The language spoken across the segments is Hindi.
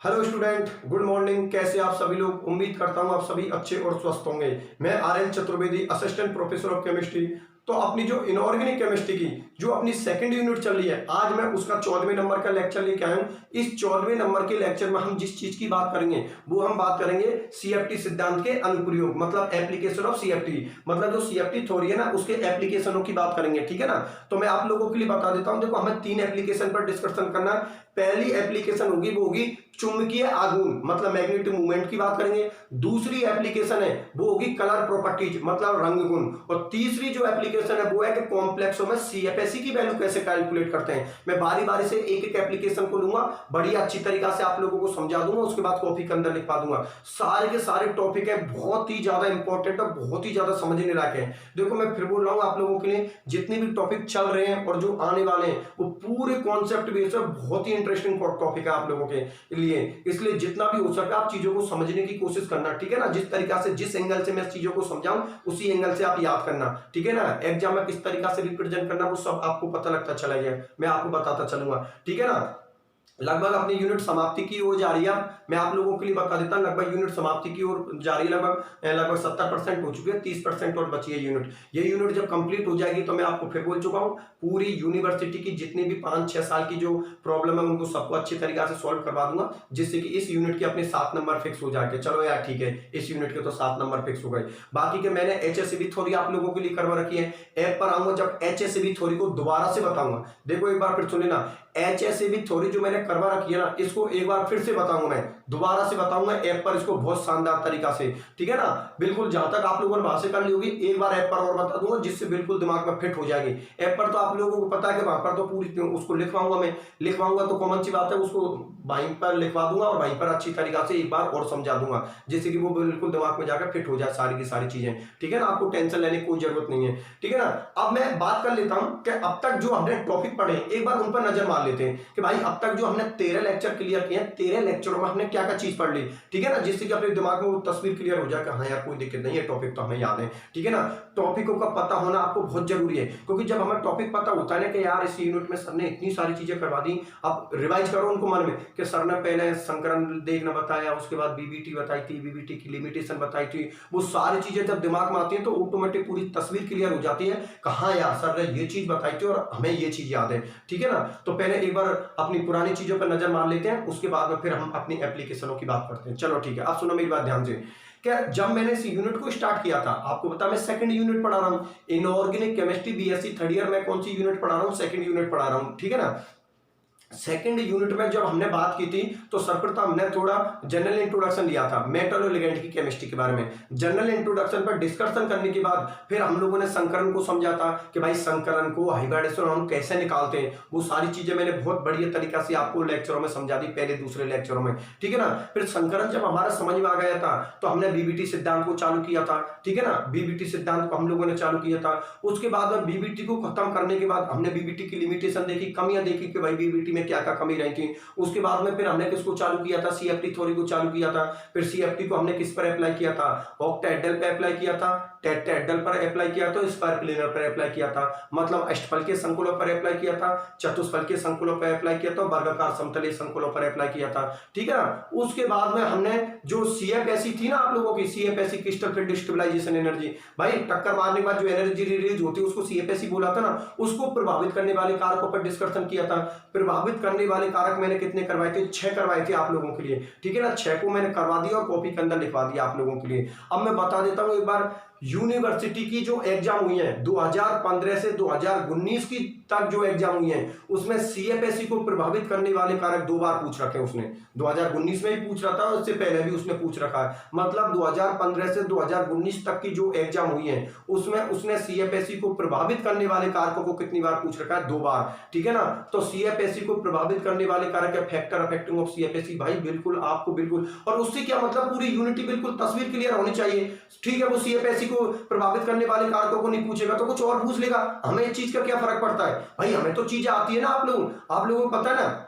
Hello student, good morning. कैसे आप सभी लोग? उम्मीद करता हूं आप सभी अच्छे और स्वस्थ होंगे। मैं Aryan Chaturvedi, assistant professor of chemistry. तो अपनी जो इनऑर्गेनिक केमिस्ट्री की जो अपनी सेकंड यूनिट चल रही है, आज मैं उसका 14वें नंबर का लेक्चर लेके आया हूं। इस 14वें नंबर के लेक्चर में हम जिस चीज की बात करेंगे वो हम बात करेंगे सीएफटी सिद्धांत के अनुप्रयोग, मतलब एप्लीकेशन ऑफ सीएफटी। मतलब जो सीएफटी थ्योरी है ना, उसके एप्लीकेशनों की बात करेंगे। ठीक है ना? तो मैं आप लोगों के लिए बता देता हूं। देखो, हमें 3 एप्लीकेशन पर डिस्कशन करना है। पहली एप्लीकेशन होगी वो होगी चुंबकीय आघूर्ण, मतलब मैग्नेटिक मूवमेंट की बात करेंगे। दूसरी एप्लीकेशन है वो होगी कलर प्रॉपर्टीज, मतलब रंग गुण। और तीसरी जो एप्लीकेशन है वो है कि कॉम्प्लेक्सों में सीएफएसी की वैल्यू कैसे कैलकुलेट करते हैं। मैं बारी बारी से एक एक एप्लीकेशन को लूंगा, बड़ी अच्छी तरीका से आप लोगों को समझा दूंगा, उसके बाद कॉपी के अंदर लिखवा दूंगा। सारे के सारे टॉपिक है बहुत ही ज्यादा इंपॉर्टेंट और बहुत ही ज्यादा समझने लायक है। देखो, मैं फिर बोल रहा हूं आप लोगों के लिए, जितने भी टॉपिक चल रहे हैं और जो आने वाले हैं वो पूरे कॉन्सेप्ट बेस्ड है। बहुत ही इंटरेस्टिंग टॉपिक है आप लोगों के लिए, इसलिए जितना भी हो सके आप चीजों को समझने की कोशिश करना। ठीक है ना? जिस तरीका से, जिस एंगल से मैं चीजों को समझाऊं उसी एंगल से आप याद करना। ठीक है ना? एग्जाम में किस तरीका से रिप्रेजेंट करना वो सब आपको पता लगता चला गया, मैं आपको बताता चलूंगा। ठीक है ना? लगभग अपनी यूनिट समाप्ति की ओर जा रही है। मैं आप लोगों के लिए बता देता हूं, लगभग यूनिट समाप्ति की ओर जा रही है। लगभग 70% हो चुकी है, 30% और बची है यूनिट। ये यूनिट जब कंप्लीट हो जाएगी तो मैं आपको फिर बोल चुका हूं, पूरी यूनिवर्सिटी की जितनी भी 5-6 साल की जो प्रॉब्लम है उनको सबको अच्छी तरीके से सॉल्व करवा दूंगा, जिससे कि इस यूनिट के अपने 7 नंबर फिक्स हो जाएंगे। चलो यार ठीक है, इस यूनिट के तो 7 नंबर फिक्स हो गए। बाकी के मैंने एचएससीबी थ्योरी आप लोगों के लिए करवा रखी है। ऐप पर आऊंगा जब एचएससीबी थ्योरी को दोबारा से बताऊंगा। देखो, एक बार फिर सुन लेना, एचएससीबी थ्योरी जो मैंने करवा रखी है ना, इसको एक बार फिर से बताऊंगा, मैं दोबारा से बताऊंगा ऐप पर इसको बहुत शानदार तरीका से। ठीक है ना? बिल्कुल, जहां तक आप लोगों ने वहां से कर ली होगी एक बार ऐप पर और बता दूंगा, जिससे बिल्कुल दिमाग में फिट हो जाएगी। ऐप पर तो आप लोगों को पता है कि वहां पर तो पूरी उसको लिखवाऊंगा, मैं लिखवाऊंगा तो कॉमन सी बात है, उसको वहीं पर लिखवा दूंगा और वहीं पर अच्छी तरीका से एक बार और समझा दूंगा, जिससे कि वो बिल्कुल दिमाग में जाकर फिट हो जाए सारी की सारी चीजें। ठीक है ना? आपको टेंशन लेने की कोई जरूरत नहीं है। ठीक है ना? अब मैं बात कर लेता हूं कि अब तक जो हमने टॉपिक पढ़े एक बार उन पर नजर मार लेते हैं कि भाई अब तक जो हमने 13 लेक्चर क्लियर किए हैं, 13 लेक्चरों में हमने क्या क्या चीज पढ़ ली। ठीक है ना? जिससे कि अपने दिमाग में वो तस्वीर क्लियर हो जाए कि हाँ यार कोई दिक्कत नहीं है, टॉपिक तो हमें याद है। ठीक है ना? टॉपिकों का पता होना आपको बहुत जरूरी है, क्योंकि जब हमें टॉपिक पता होता है ना कि यार इस यूनिट में सर ने इतनी सारी चीजें करवा दी, अब रिवाइज करो उनको मन में कि सर ने पहले संकरण देखना बताया, उसके बाद बीबीटी बताई थी, बीबीटी की लिमिटेशन बताई थी। वो सारी चीजें जब दिमाग में आती है तो ऑटोमेटिक पूरी तस्वीर क्लियर हो जाती है कि हाँ यार सर ने ये चीज बताई थी और हमें ये चीज याद है। ठीक है ना? तो पहले एक बार अपनी पुरानी चीजों पर नजर मार लेते हैं, उसके बाद में फिर हम अपनी एप्लीकेशनों की बात करते हैं। चलो ठीक है, अब सुनो मेरी बात ध्यान से। क्या जब मैंने इस यूनिट को स्टार्ट किया था, आपको पता मैं सेकंड यूनिट पढ़ा रहा हूं, inorganic chemistry BSc third year में कौन सी यूनिट पढ़ा रहा हूं? सेकंड यूनिट पढ़ा रहा हूं। ठीक है ना? सेकेंड यूनिट में जब हमने बात की थी तो सर्वप्रथम हमने थोड़ा जनरल इंट्रोडक्शन लिया था मेटल और लिगेंड की केमिस्ट्री के बारे में। जनरल इंट्रोडक्शन पर डिस्कशन करने के बाद फिर हम लोगों ने संकरण को समझा था कि भाई संकरण को, हाइब्रिडेशन हम कैसे निकालते हैं, वो सारी चीजें मैंने बहुत बढ़िया तरीका से आपको लेक्चरों में समझा दी, पहले दूसरे लेक्चरों में। ठीक है ना? फिर संकरण जब हमारा समझ में आ गया था तो हमने बीबीटी सिद्धांत को चालू किया था। ठीक है ना? बीबीटी सिद्धांत को हम लोगों ने चालू किया था। उसके बाद में बीबीटी को खत्म करने के बाद हमने बीबीटी की लिमिटेशन देखी, कमियां देखी कि भाई बीबीटी क्या क्या कमी रही थी। उसके बाद में फिर हमने किसको चालू किया था? सीएफटी थ्योरी को चालू किया था। फिर सीएफटी को हमने किस पर अप्लाई किया था? ऑक्टाहेड्रल पे अप्लाई किया था, टेट्राहेड्रल पर अप्लाई किया था, स्पाइरक्लिनर पर अप्लाई किया था, मतलब अष्टफलकीय संकुलों पर अप्लाई किया था, चतुष्फलकीय संकुलों पर अप्लाई किया था, वर्गाकार समतलीय संकुलों पर अप्लाई किया था। ठीक है ना? उसके बाद में हमने जो सीएफएसी थी ना आप लोगों की, सीएफएसी क्रिस्टल फील्ड स्टेबलाइजेशन एनर्जी, भाई टक्कर मारने के बाद जो एनर्जी रिलीज होती है उसको सीएफएसी बोला था ना, उसको प्रभावित करने वाले कारकों पर डिस्कशन किया था। प्रभावित करने वाले कारक मैंने कितने करवाए थे? 6 करवाए थे आप लोगों के लिए। ठीक है ना? 6 को मैंने करवा दिया और कॉपी के अंदर लिखवा दिया आप लोगों के लिए। अब मैं बता देता हूं एक बार, यूनिवर्सिटी की जो एग्जाम हुई है 2015 से 2019 की तक जो एग्जाम हुई है उसमें सीएफएसी को प्रभावित करने वाले कारक 2 बार पूछ रखे उसने। 2019 में भी पूछ रहा था और उससे पहले भी उसने पूछ रखा है। मतलब 2015 से 2019 तक की जो एग्जाम हुई है उसमें उसने सीएफएसी को प्रभावित करने वाले कारकों को कितनी बार पूछ रखा है? 2 बार। ठीक है ना? तो सीएफएसी को प्रभावित करने वाले कारक है फैक्टर अफेक्टिंग ऑफ सीएफएसी। भाई बिल्कुल आपको बिल्कुल, और उससे क्या मतलब पूरी यूनिटी बिल्कुल तस्वीर क्लियर होनी चाहिए। ठीक है? वो सीएफएसी को प्रभावित करने वाले कारकों को नहीं पूछेगा तो कुछ और पूछ लेगा, हमें इस चीज का क्या फर्क पड़ता है? भाई हमें तो चीजें आती है ना, आप लोगों को पता है ना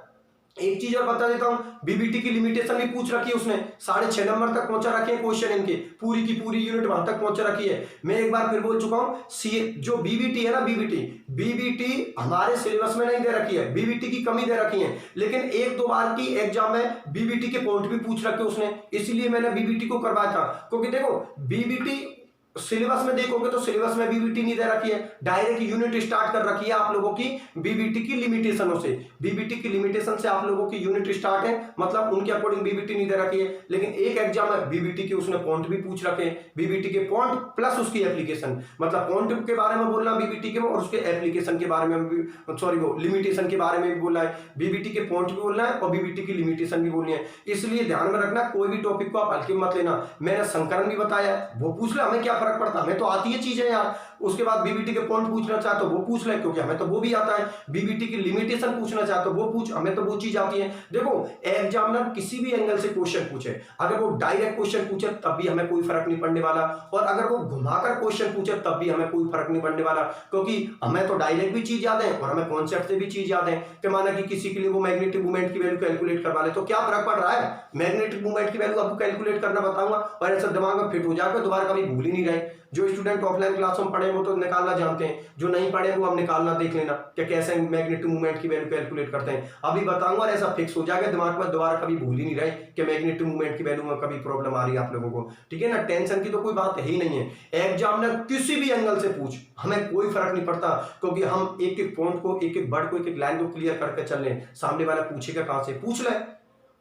एक चीज और बता देता हूं, बीबीटी की लिमिटेशन भी पूछ रखी है उसने, 6.5 नंबर तक पहुंचा रखे हैं क्वेश्चन इनके, पूरी की पूरी यूनिट वहां तक पहुंचा रखी है। मैं एक बार फिर बोल चुका हूं, सी जो बीबीटी है ना, बीबीटी हमारे सिलेबस में नहीं दे रखी है, बीबीटी की कमी दे रखी है, लेकिन एक दो बार की एग्जाम में बीबीटी के पॉइंट भी पूछ रखे उसने, इसलिए मैंने बीबीटी को करवाया था। क्योंकि देखो बीबीटी सिलेबस में देखोगे तो सिलेबस में बीबीटी नहीं दे रखी है, डायरेक्ट यूनिट स्टार्ट कर रखी है आप लोगों की बीबीटी की लिमिटेशनों से, बीबीटी की लिमिटेशन से आप लोगों की यूनिट स्टार्ट है, मतलब उनके अकॉर्डिंग बीबीटी नहीं दे रखी है। लेकिन एक एग्जाम है बीबीटी के उसने पॉइंट भी पूछ रखे हैं, बीबीटी के पॉइंट प्लस उसकी एप्लीकेशन, मतलब पॉइंट के बारे में बोलना बीबीटी के और उसके एप्लीकेशन के बारे में भी, सॉरी वो लिमिटेशन के बारे में भी बोलना है, बीबीटी के पॉइंट भी बोलना है और बीबीटी की लिमिटेशन भी बोलनी है। इसलिए ध्यान में रखना, कोई भी टॉपिक को आप हल्के में मत लेना। मैंने संकरण भी बताया, वो पूछ ले, हमें क्या फर्क पड़ता है, हमें तो आती है चीजें यार। उसके बाद बीबीटी के पॉइंट पूछना चाहे तो वो पूछ ले, क्योंकि हमें तो वो भी आता है। बीबीटी की लिमिटेशन पूछना चाहे तो वो पूछ, हमें तो वो चीज आती है। देखो एग्जामिनर किसी भी एंगल से क्वेश्चन पूछे, अगर वो डायरेक्ट क्वेश्चन पूछे तब भी हमें कोई फर्क नहीं पड़ने वाला, और अगर वो घुमाकर क्वेश्चन पूछे तब भी हमें कोई फर्क नहीं पड़ने वाला, क्योंकि हमें तो डायरेक्ट भी चीज याद है और हमें कॉन्सेप्ट से भी चीज याद है। कि माना कि किसी के लिए वो मैग्नेटिक मूवमेंट की वैल्यू कैलकुलेट करवा ले तो क्या फर्क पड़ रहा है, मैग्नेटिक मूवमेंट की वैल्यू आपको कैलकुलेट करना बताऊंगा और ऐसा दिमाग में फिट हो जाकर दोबारा कभी भूल ही नहीं रहे। जो स्टूडेंट ऑफलाइन क्लासों में पढ़े वो तो निकालना जानते हैं, जो नहीं पढ़े वो अब निकालना देख लेना कि कैसे मैग्नेटिक मूवमेंट की वैल्यू कैलकुलेट करते हैं, अभी बताऊंगा और ऐसा फिक्स हो जाएगा दिमाग में, दोबारा कभी भूल ही नहीं रहे कि मैग्नेटिक मूवमेंट की वैल्यू में कभी प्रॉब्लम आ रही है आप लोगों को। ठीक है ना, टेंशन की तो कोई बात ही नहीं है। एग्जामिनर किसी भी एंगल से पूछ, हमें कोई फर्क नहीं पड़ता, क्योंकि हम एक एक पॉइंट को, एक एक वर्ड को, एक एक लाइन को क्लियर करके चल रहे हैं। सामने वाला पूछेगा कहां से, पूछ ले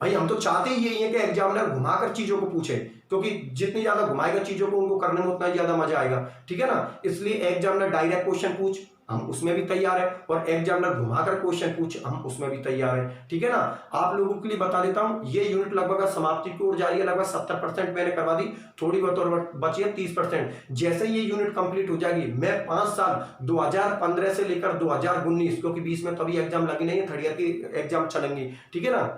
भाई, हम तो चाहते ही यही है कि एग्जामिनर घुमाकर चीजों को पूछे, क्योंकि जितनी ज्यादा घुमाएगा चीजों को उनको करने में उतना ही ज्यादा मजा आएगा। ठीक है ना, इसलिए एग्जामिनर डायरेक्ट क्वेश्चन पूछ, हम उसमें भी तैयार है, और एग्जामिनर घुमाकर क्वेश्चन पूछ, हम उसमें भी तैयार है। ठीक है ना, आप लोगों के लिए बता देता हूं, ये यूनिट लगभग समाप्ति की ओर जा रही है, लगभग 70% मैंने करवा दी, थोड़ी बहुत और बची है 30%। जैसे ये यूनिट कंप्लीट हो जाएगी, मैं 5 साल 2015 से लेकर 2019, क्योंकि बीच में तो अभी एग्जाम लगी नहीं है, थर्ड ईयर की एग्जाम चलेंगी। ठीक है ना,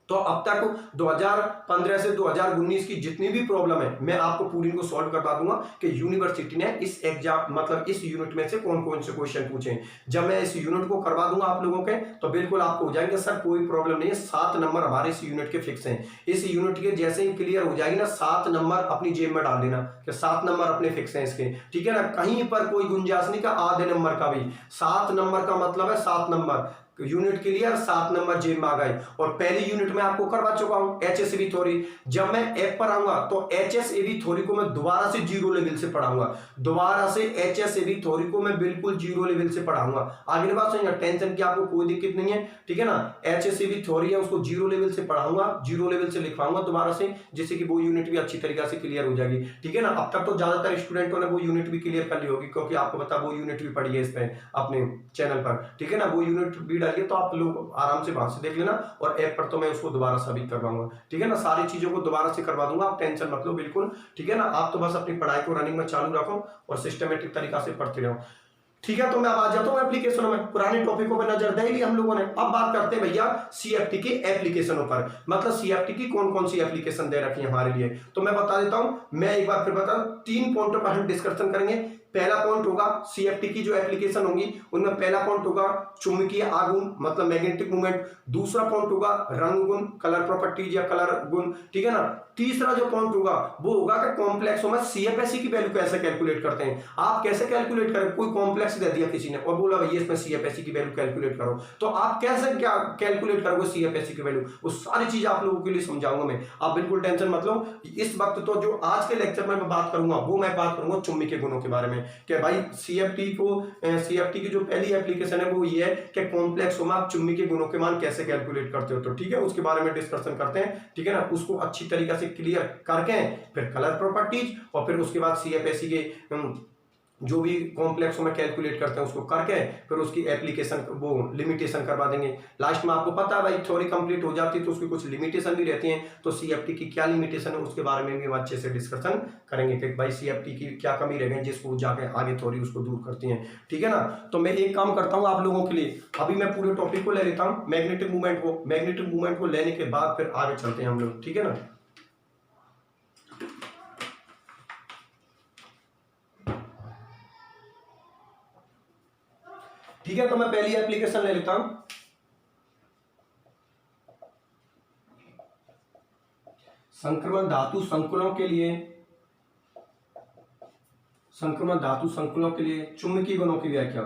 तो अब तक 2015 से 2019 की जितनी भी प्रॉब्लम है मैं आपको पूरी को सॉल्व करवा दूंगा कि यूनिवर्सिटी ने इस एग्जाम, मतलब इस यूनिट में से कौन कौन से क्वेश्चन पूछे। जब मैं इस यूनिट को करवा दूंगा आप लोगों के, तो बिल्कुल आपको हो जाएंगे सर कोई प्रॉब्लम नहीं है, 7 नंबर हमारे इस यूनिट के फिक्स हैं। इस यूनिट के जैसे ही क्लियर हो जाएगी ना, 7 नंबर अपनी जेब में डाल देना कि 7 नंबर अपने फिक्स हैं इसके। ठीक है ना, कहीं पर कोई गुंजाइश नहीं का आधे नंबर का भी, 7 नंबर का मतलब है 7 नंबर यूनिट क्लियर, 7 नंबर जेब में आ गए। और पहली यूनिट में आपको करवा चुका हूं एचएसएबी थ्योरी, जब मैं ऐप पर आऊंगा तो एचएसएबी थ्योरी को मैं दोबारा से जीरो लेवल से पढ़ाऊंगा, दोबारा से एचएसएबी थ्योरी को मैं बिल्कुल जीरो लेवल से पढ़ाऊंगा। आगे बात सुनिए, टेंशन की आपको कोई दिक्कत नहीं है। ठीक है ना, एचएसएबी थ्योरी है उसको जीरो लेवल से पढ़ाऊंगा, जीरो लेवल से लिखवाऊंगा दोबारा से, जिससे कि वो यूनिट भी अच्छी तरीके से क्लियर हो जाएगी। ठीक है ना, अब तक तो ज्यादातर स्टूडेंटों ने वो यूनिट भी क्लियर कर ली होगी, क्योंकि आपको पता वो यूनिट भी पढ़ी है इस पे अपने चैनल पर। ठीक है ना, वो यूनिट भी डालिए तो आप लोग आराम से वहां से देख लेना, और ऐप पर तो मैं उसको दोबारा सबमिट करवाऊंगा। ठीक है ना, सारी चीजों को दोबारा से करवा दूंगा, आप टेंशन मत लो बिल्कुल। ठीक है ना, आप तो बस अपनी पढ़ाई को रनिंग में चालू रखो और सिस्टमेटिक तरीका से पढ़ते रहो। ठीक है, तो मैं अब आ जाता हूं एप्लीकेशनों में, पुराने टॉपिकों पर नजर दे ली हम लोगों ने। अब बात करते हैं भैया सीएफटी की एप्लीकेशनों पर, मतलब सीएफटी की कौन कौन सी एप्लीकेशन दे रखी है हमारे लिए, तो मैं बता देता हूं। मैं एक बार फिर बता दूं, 3 पॉइंटों पर हम डिस्कशन करेंगे। पहला पॉइंट होगा सीएफटी की जो एप्लीकेशन होंगी उनमें पहला पॉइंट होगा चुंबकीय आघूर्ण, मतलब मैग्नेटिक मूवमेंट। दूसरा पॉइंट होगा रंग गुण, कलर प्रॉपर्टीज या कलर गुण। ठीक है ना, तीसरा जो पॉइंट होगा वो होगा कि कॉम्प्लेक्सों में सीएफएससी की वैल्यू कैसे कैलकुलेट करते हैं। आप कैसे कैलकुलेट करें, कोई कॉम्प्लेक्स दे दिया किसी ने और बोला भैया इसमें सीएफएससी की वैल्यू कैलकुलेट करो, तो आप कैसे क्या कैलकुलेट करोगे सीएफएससी की वैल्यू, वो सारी चीज आप लोगों के लिए समझाऊंगा मैं, आप बिल्कुल टेंशन मत लो। इस वक्त तो जो आज के लेक्चर में मैं बात करूंगा वो मैं बात करूंगा चुंबकीय गुणों के बारे में, कि भाई सीएफटी की जो पहली एप्लीकेशन है वो ये है कि कॉम्प्लेक्सों में आप चुंबकीय गुणों के मान कैसे कैलकुलेट करते हो। तो ठीक है, उसके बारे में डिस्कशन करते हैं। ठीक है ना, उसको अच्छी तरीके से क्लियर करके फिर कलर प्रॉपर्टीज, और फिर उसके बाद सीएफएससी के जो भी कॉम्प्लेक्सों में कैलकुलेट करते हैं उसको करके फिर उसकी एप्लीकेशन वो लिमिटेशन करवा देंगे। लास्ट में आपको पता है भाई थ्योरी कंप्लीट हो जाती है तो उसकी कुछ लिमिटेशन भी रहती हैं, तो सीएफटी की क्या लिमिटेशन है उसके बारे में भी हम अच्छे से डिस्कशन करेंगे कि भाई सीएफटी की क्या कमी रह गई जिसको जाके आगे थ्योरी उसको दूर करती है। ठीक है ना, तो मैं एक काम करता हूँ आप लोगों के लिए, अभी मैं पूरे टॉपिक को ले लेता हूँ, मैग्नेटिक मूवमेंट को लेने के बाद फिर आगे चलते हैं हम लोग। ठीक है ना, ठीक है, तो मैं पहली एप्लीकेशन ले लेता हूं। संक्रमण धातु संकुलों के लिए, संक्रमण धातु संकुलों के लिए चुंबकीय गुणों की व्याख्या,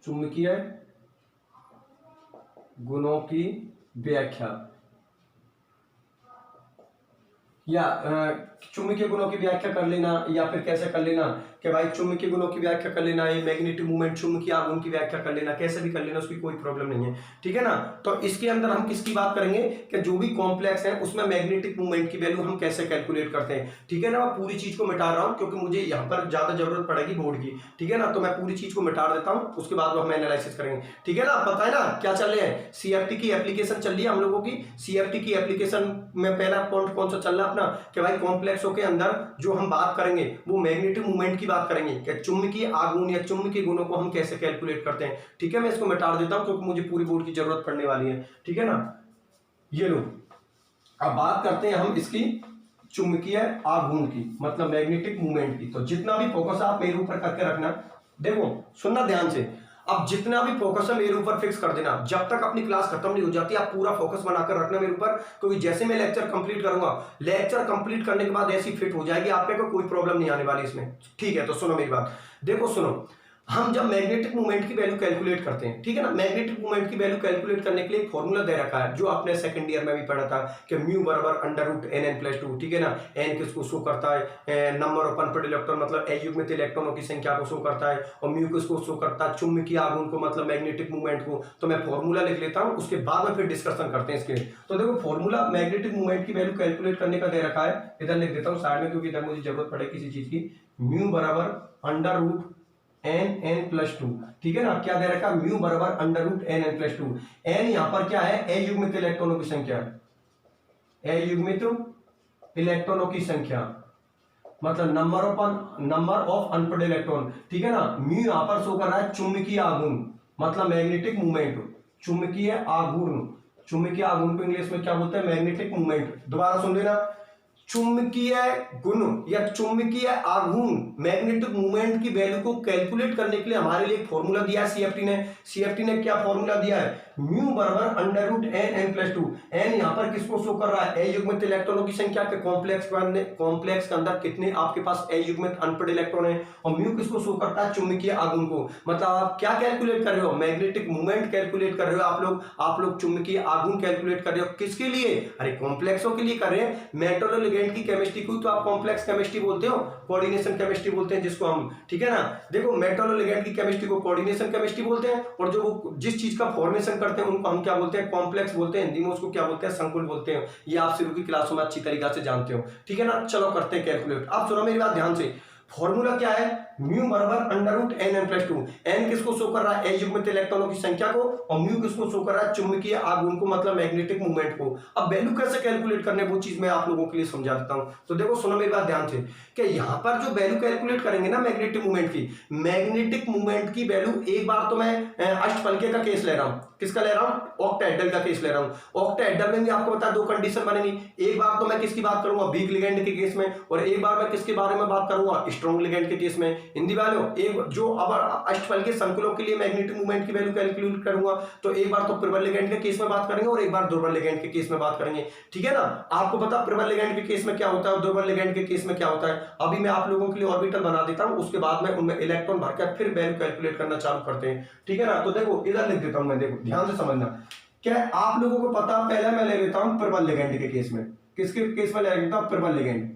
चुंबकीय गुणों की व्याख्या, या चुंबकीय गुणों की व्याख्या कर लेना, या फिर कैसे कर लेना कि भाई चुंबकीय गुणों की व्याख्या कर लेना, ये मैग्नेटिक मूवमेंट चुंबकीय आघूर्ण की व्याख्या कर लेना, कैसे भी कर लेना, उसकी कोई प्रॉब्लम नहीं है, ठीक है ना। तो इसके अंदर हम किसकी बात करेंगे कि जो भी कॉम्प्लेक्स है उसमें मैग्नेटिक मूवमेंट की वैल्यू हम कैसे कैलकुलेट करते हैं, ठीक है ना। मैं पूरी चीज को मिटा रहा हूं क्योंकि मुझे यहाँ पर ज्यादा जरूरत पड़ेगी बोर्ड की, ठीक है ना। तो मैं पूरी चीज को मिटा देता हूँ, उसके बाद हम एनालिसिस करेंगे, ठीक है ना। पता है ना क्या चल रहा है, सीएफटी की एप्लीकेशन चल रही है हम लोगों की। सीएफटी की एप्लीकेशन में पहला पॉइंट कौन सा चल रहा है अपना, कि भाई कॉम्प्लेक्सों के अंदर जो हम बात करेंगे वो मैग्नेटिक मूवमेंट की बात करेंगे कि चुंबकीय आघूर्ण या चुंबकीय गुणों को हम कैसे कैलकुलेट करते हैं, ठीक है। मैं इसको मिटा देता हूं क्योंकि मुझे पूरी बोर्ड की जरूरत पड़ने वाली है, ठीक है ना। ये लो, अब बात करते हैं हम इसकी चुंबकीय आघूर्ण की, मतलब मैग्नेटिक मूवमेंट की। तो जितना भी फोकस आप मेरे ऊपर करके रखना, देखो सुनना ध्यान से, अब जितना भी फोकस है मेरे ऊपर फिक्स कर देना, जब तक अपनी क्लास खत्म नहीं हो जाती आप पूरा फोकस बनाकर रखना मेरे ऊपर, क्योंकि जैसे मैं लेक्चर कंप्लीट करूंगा, लेक्चर कंप्लीट करने के बाद ऐसी फिट हो जाएगी आपके को कोई प्रॉब्लम नहीं आने वाली इसमें, ठीक है। तो सुनो मेरी बात, देखो सुनो, हम जब मैग्नेटिक मूवमेंट की वैल्यू कैलकुलेट करते हैं, ठीक है ना, मैग्नेटिक मूवमेंट की वैल्यू कैलकुलेट करने के लिए एक फॉर्मूला दे रखा है जो आपने सेकंड ईयर में भी पढ़ा था कि म्यू बराबर under root N N plus 2, ठीक है ना। एन किसको शो करता है, नंबर ऑफ अनपेड इलेक्ट्रॉन, मतलब अयुग्मित इलेक्ट्रॉनों की संख्या को शो करता है, और म्यू किसको शो करता है, चुंबकीय आघूर्ण को, मतलब मैग्नेटिक मूवमेंट को। तो मैं फॉर्मूला लिख लेता हूं, उसके बाद में फिर डिस्कशन करते हैं इसके। तो देखो फॉर्मूला मैग्नेटिक मूवमेंट की वैल्यू कैलकुलेट करने का दे रखा है, इधर लिख देता हूं साइड में क्योंकि इधर मुझे जरूरत पड़े किसी चीज की। म्यू बराबर under root N N plus 2, ठीक है ना। क्या दे रखा है, म्यू बराबर under root N N plus 2। N यहां पर क्या है, अयुग्मित इलेक्ट्रॉनों की संख्या, अयुग्मित इलेक्ट्रॉनों की संख्या, मतलब नंबर ऑफ अनपेड इलेक्ट्रॉन, ठीक है ना। म्यू यहां पर शो कर रहा है चुंबकीय आघूर्ण, मतलब मैग्नेटिक मूवमेंट, चुंबकीय आघूर्ण, चुंबकीय आघूर्ण को इंग्लिश में क्या बोलते हैं, मैग्नेटिक मूवमेंट। दोबारा सुन लेना, चुंबकीय गुण या चुंबकीय आघूर्ण मैग्नेटिक मूवमेंट की वैल्यू को कैलकुलेट करने के लिए हमारे लिए एक फॉर्मूला दिया है सीएफटी ने क्या फॉर्मूला दिया है, म्यू बराबर under root N N plus 2। N यहां पर किसको शो कर रहा है, अयुग्मित इलेक्ट्रॉनों की संख्या के कॉम्प्लेक्स के अंदर कितने आपके पास अयुग्मित अनपेड इलेक्ट्रॉन है, और म्यू किसको शो करता है, चुंबकीय आघूर्ण को। मतलब आप क्या कैलकुलेट कर रहे हो, मैग्नेटिक मूवमेंट कैलकुलेट कर रहे हो आप लोग चुंबकीय आघूर्ण कैलकुलेट कर रहे हो, किसके लिए, अरे कॉम्प्लेक्सों के लिए कर रहे हैं। मेटल लिगेंड की केमिस्ट्री को तो आप कॉम्प्लेक्स केमिस्ट्री बोलते हो, कोऑर्डिनेशन केमिस्ट्री बोलते हैं जिसको हम, ठीक है ना। देखो मेटल लिगेंड की केमिस्ट्री को कोऑर्डिनेशन केमिस्ट्री बोलते हैं, और जो वो जिस चीज का फॉर्मेशन करते हैं उनको हम क्या बोलते हैं, कॉम्प्लेक्स बोलते हैं, हिंदी में उसको क्या बोलते हैं, संकुल बोलते हैं। ये आप शुरू की क्लासों में अच्छी तरीके से जानते हो, ठीक है ना। चलो करते हैं कैलकुलेट। आप सुनो मेरी बात ध्यान से, फॉर्मूला क्या है, म्यू बराबर under root N N plus 2। N किसको शो कर रहा है, अयुग्मित इलेक्ट्रॉनों की संख्या को, और म्यू किसको शो कर रहा है, चुंबकीय आघूर्ण को, मतलब मैग्नेटिक मूवमेंट को। अब वैल्यू कैसे कैलकुलेट करने वो चीज मैं आप लोगों के लिए समझा देता हूं। तो देखो सुनो मेरी बात ध्यान से, कि यहां पर जो वैल्यू कैलकुलेट करेंगे ना मैग्नेटिक मूवमेंट की वैल्यू, एक बार तो मैं अष्टफलकीय का केस ले रहा हूं, किसका ले रहा हूं, ऑक्टाहेड्रल का केस ले रहा हूं। ऑक्टाहेड्रल में भी आपको पता है दो कंडीशन बनेगी, एक बार तो मैं किसकी बात करूंगा, वीक लिगेंड के केस में, और एक बार मैं किसके बारे में बात करूंगा, स्ट्रॉन्ग लिगेंड के केस में। हिंदी वालों, एक जो अब अष्टफलकीय संकुलों के लिए मैग्नेटिक मूवमेंट की वैल्यू कैलकुलेट करूंगा, तो एक बार तो प्रबल लिगेंड के केस में बात करेंगे और एक बार दुर्बल लिगेंड के केस में बात करेंगे, ठीक है ना। आपको पता प्रबल लिगेंड के केस में क्या होता है और दुर्बल लिगेंड के केस में क्या होता है। अभी मैं आप लोगों के लिए ऑर्बिटल बना देता हूं, उसके बाद में उनमें इलेक्ट्रॉन भरकर फिर वैल्यू कैलकुलेट करना चालू करते हैं, ठीक है ना। तो देखो इधर लिख देता हूं मैं, देखो ध्यान से समझना, क्या आप लोगों को पता, पहले मैं ले लेता हूं प्रबल लिगेंड के केस में, किसके केस में ले लेता हूं, प्रबल लिगेंड,